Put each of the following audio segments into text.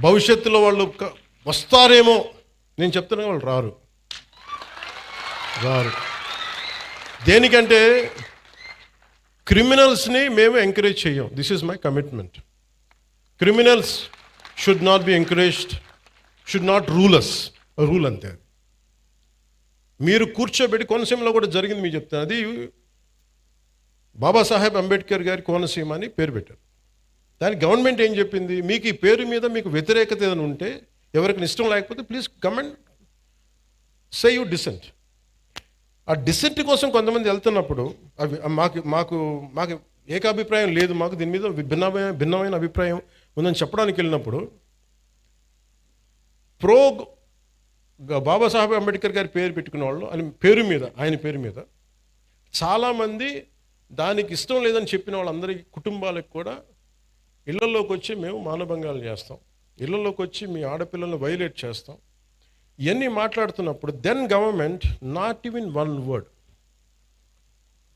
భవిష్యత్తులో వాళ్ళు వస్తారేమో, నేను చెప్తున్నా వాళ్ళు రారు. దేనికంటే క్రిమినల్స్ని మేము ఎంకరేజ్ చేయం. This is my commitment. Criminals should not be encouraged, should not rule us. Rule అంతే. మీరు కూర్చోబెట్టి, కోనసీమలో కూడా జరిగింది మీకు చెప్తాను. అది బాబాసాహెబ్ అంబేద్కర్ గారి కోనసీమ అని పేరు పెట్టారు. దానికి గవర్నమెంట్ ఏం చెప్పింది, మీకు ఈ పేరు మీద మీకు వ్యతిరేకత ఏదైనా ఉంటే, ఎవరికి ఇష్టం లేకపోతే please come and say you dissent. ఆ డిసెంట్ కోసం కొంతమంది వెళ్తున్నప్పుడు అవి మాకు ఏకాభిప్రాయం లేదు, మాకు దీని మీద భిన్నమైన అభిప్రాయం ఉందని చెప్పడానికి వెళ్ళినప్పుడు బాబాసాహెబ్ అంబేద్కర్ గారి పేరు పెట్టుకున్న వాళ్ళు ఆయన పేరు మీద చాలామంది దానికి ఇష్టం లేదని చెప్పిన వాళ్ళందరి కుటుంబాలకు కూడా ఇళ్లలోకి వచ్చి మేము మానభంగాలు చేస్తాం, ఇళ్లలోకి వచ్చి మీ ఆడపిల్లలను వైలేట్ చేస్తాం, ఇవన్నీ మాట్లాడుతున్నప్పుడు then government not even one word.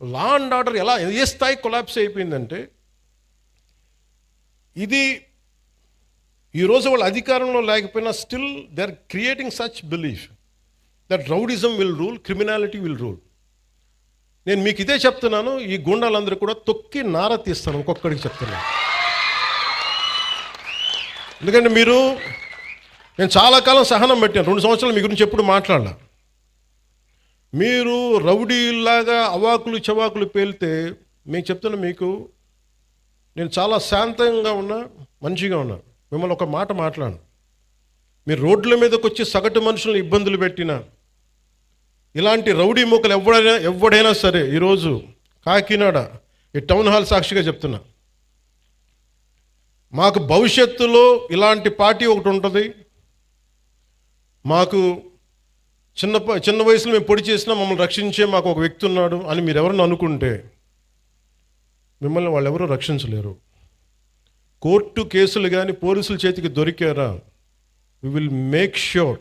Law and order ఏ స్థాయి కొలాప్స్ అయిపోయిందంటే, ఇది ఈరోజు వాళ్ళు అధికారంలో లేకపోయినా still they are creating such belief that rowdyism will rule, criminality will rule. నేను మీకు ఇదే చెప్తున్నాను, ఈ గుండాలందరూ కూడా తొక్కి నార తీస్తాను, ఒక్కొక్కడికి చెప్తున్నాను. ఎందుకంటే నేను చాలా కాలం సహనం పెట్టాను, 2 సంవత్సరాలు మీ గురించి ఎప్పుడు మాట్లాడలా. మీరు రౌడీలాగా అవాకులు చవాకులు పేలితే మీకు చెప్తున్నా, నేను చాలా శాంతంగా ఉన్నా, మంచిగా ఉన్నా. మిమ్మల్ని ఒక మాట మాట్లాడను. మీరు రోడ్ల మీదకి వచ్చి సగటు మనుషులను ఇబ్బందులు పెట్టినా, ఇలాంటి రౌడీ మూకలు ఎవడైనా సరే, ఈరోజు కాకినాడ ఈ టౌన్ హాల్ సాక్షిగా చెప్తున్నా, మాకు భవిష్యత్తులో ఇలాంటి పార్టీ ఒకటి ఉంటుంది. మాకు చిన్న వయసులో మేము పొడి చేసినా మమ్మల్ని రక్షించే మాకు ఒక వ్యక్తి ఉన్నాడు అని మీరు ఎవరిని అనుకుంటే, మిమ్మల్ని వాళ్ళు ఎవరూ రక్షించలేరు. కోర్టు కేసులు కానీ పోలీసుల చేతికి దొరికారా, we will make sure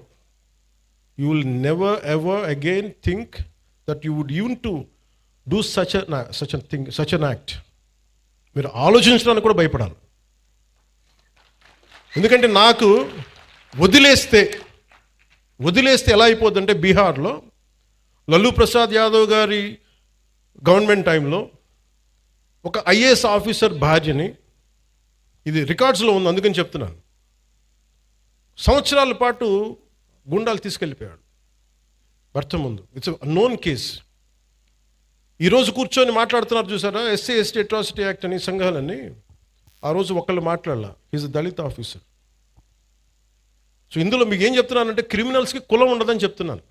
you will never ever again think that you would even to do such an act. మీరు ఆలోచించడానికి కూడా భయపడాలి. ఎందుకంటే నాకు వదిలేస్తే ఎలా అయిపోద్దంటే, బీహార్లో లల్లూ ప్రసాద్ యాదవ్ గారి గవర్నమెంట్ టైంలో ఒక ఐఏఎస్ ఆఫీసర్ భార్యని, ఇది రికార్డ్స్లో ఉంది అందుకని చెప్తున్నాను, సంవత్సరాల పాటు గుండాలు తీసుకెళ్ళిపోయాడు భర్త ముందు. It's known case. ఈరోజు కూర్చొని మాట్లాడుతున్నారు చూసారా, ఎస్సీ ఎస్టీ అట్రాసిటీ యాక్ట్ అని సంఘాలని. ఆ రోజు ఒకళ్ళు మాట్లాడాల, ఈజ్ దళిత ఆఫీసర్. సో ఇందులో మీకు ఏం చెప్తున్నానంటే, క్రిమినల్స్కి కులం ఉండదని చెప్తున్నాను.